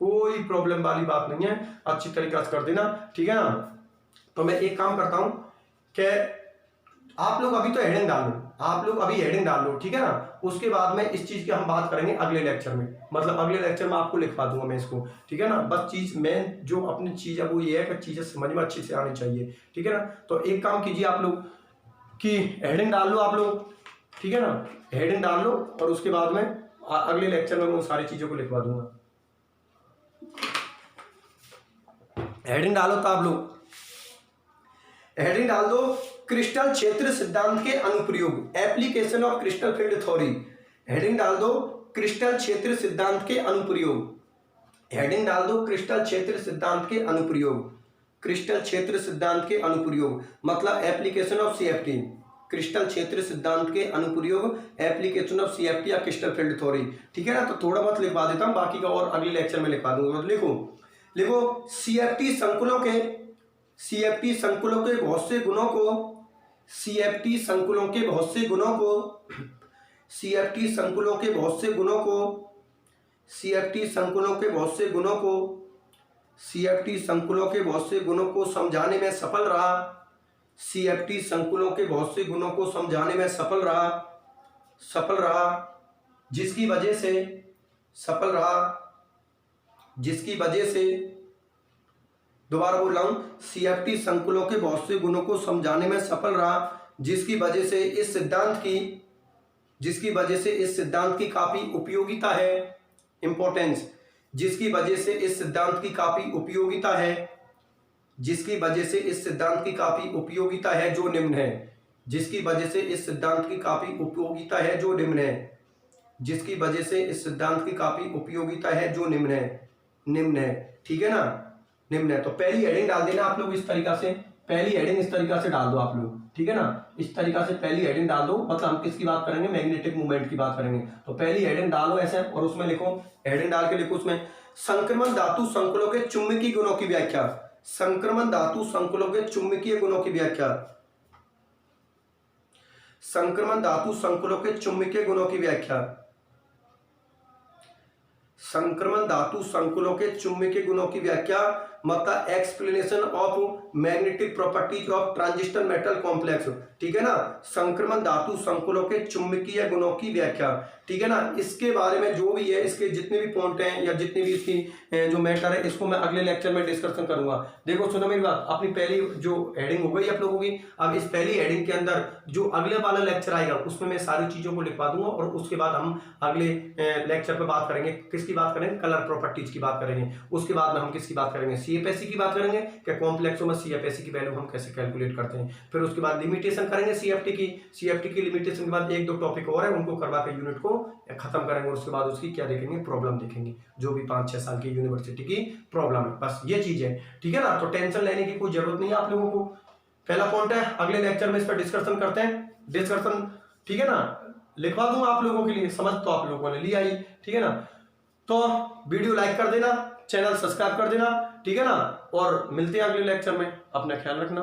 कोई प्रॉब्लम वाली बात नहीं है, अच्छी तरीके से कर देना, ठीक है ना। तो मैं एक काम करता हूं कि आप लोग अभी तो हेडिंग डाल लो, आप लोग अभी हेडिंग डाल लो, ठीक है ना। उसके बाद में इस चीज की हम बात करेंगे अगले लेक्चर में, मतलब अगले लेक्चर में आपको लिखवा दूंगा मैं इसको, ठीक है ना। बस चीज मेन जो अपनी चीज है वो ये है कि चीजें समझ में अच्छी से आनी चाहिए, ठीक है ना। तो एक काम कीजिए आप लोग कि हेडिंग डाल लो आप लोग, ठीक है ना, हेडिंग डाल लो, और उसके बाद में अगले लेक्चर में मैं सारी चीजों को लिखवा दूंगा। हेडिंग डालो तो आप लोग हेडिंग डाल दो, क्रिस्टल क्षेत्र सिद्धांत के अनुप्रयोग, application of crystal field theory. Heading डाल दो, क्रिस्टल क्षेत्र सिद्धांत के अनुप्रयोग। हेडिंग डाल दो, क्रिस्टल क्षेत्र सिद्धांत के अनुप्रयोग, क्रिस्टल क्षेत्र सिद्धांत के अनुप्रयोग, मतलब एप्लीकेशन ऑफ CFT, क्रिस्टल क्षेत्र सिद्धांत के अनुप्रयोग, एप्लीकेशन ऑफ CFT या क्रिस्टल फील्ड थ्योरी, ठीक है ना। तो थोड़ा बहुत लिखवा देता हूं, बाकी का और अगले लेक्चर में लिखवा दूंगा। लिखो CFT संकुलों के बहुत से गुणों को, CFT संकुलों के बहुत से गुणों को, CFT संकुलों के बहुत से गुणों को, CFT संकुलों के बहुत से गुणों को, CFT संकुलों के बहुत से गुणों को समझाने में सफल रहा, CFT संकुलों के बहुत से गुणों को समझाने में सफल रहा, जिसकी वजह से दोबारा बोल रहा हूं, CFT संकुलों के बहुत से गुणों को समझाने में सफल रहा, जिसकी वजह से इस सिद्धांत की काफी उपयोगिता है। इंपॉर्टेंस, जिसकी वजह से इस सिद्धांत की काफी उपयोगिता है, जिसकी वजह से इस सिद्धांत की काफी उपयोगिता है जो निम्न है, जिसकी वजह से इस सिद्धांत की काफी उपयोगिता है जो निम्न है, जिसकी वजह से इस सिद्धांत की काफी उपयोगिता है जो निम्न है, ठीक है ना, निम्न है। तो पहली हेडिंग डाल देना आप लोग इस तरीका से, पहली हेडिंग इस तरीका से डाल दो आप लोग, ठीक है ना, इस तरीका से पहली हेडिंग डाल दो। मतलब हम किसकी बात करेंगे, मैग्नेटिक मूवमेंट की बात करेंगे। तो पहली हेडिंग डालो ऐसे और उसमें लिखो, हेडिंग डाल के लिखो उसमें संक्रमण धातु संकुलों के चुंबकीय गुणों की व्याख्या। संक्रमण धातु संकुलों के चुंबकीय गुणों की व्याख्या, संक्रमण धातु संकुलों के चुंबकीय गुणों की व्याख्या, संक्रमण धातु संकुलों के चुंबकीय गुणों की व्याख्या, मतलब explanation of magnetic properties of transistor metal complex, ठीक है ना, संक्रमण धातु संकुलों के चुंबकीय गुणों की व्याख्या, ठीक है ना। इसके बारे में जो भी है, इसके जितने भी पॉइंट हैं या जितनी भी इसकी जो मैटर है, इसको मैं अगले लेक्चर में डिस्कशन करूंगा। देखो सुनो मेरी बात, अपनी पहली जो हेडिंग हो गई आप लोगों की, अब इस पहली हेडिंग के अंदर जो अगले वाला लेक्चर आएगा उसमें मैं सारी चीजों को लिखवा दूंगा और उसके बाद हम अगले लेक्चर पे बात करेंगे, किसकी बात करेंगे, कलर प्रॉपर्टीज की बात करेंगे। उसके बाद में हम किसकी बात करेंगे, CFSE की बात करेंगे कि कॉम्प्लेक्सों में CFSE की वैल्यू हम कैसे कैलकुलेट करते हैं। फिर उसके बाद लिमिटेशन करेंगे CFT की लिमिटेशन के बाद एक दो टॉपिक और है, उनको करवा के यूनिट को खत्म करेंगे। और उसके बाद उसकी क्या देखेंगे, प्रॉब्लम देखेंगे, जो भी 5-6 साल की यूनिवर्सिटी की प्रॉब्लम है। बस ये चीज है, ठीक है ना। तो टेंशन लेने की कोई जरूरत नहीं है आप लोगों को। पहला पॉइंट है, अगले लेक्चर में इस पर डिस्कशन करते हैं, डिस्कशन, ठीक है ना, लिखवा दूंगा आप लोगों के लिए, समझ तो आप लोगों ने लिया ही, ठीक है ना। तो वीडियो लाइक कर देना, चैनल सब्सक्राइब कर देना, ठीक है ना, और मिलते हैं अगले लेक्चर में। अपना ख्याल रखना।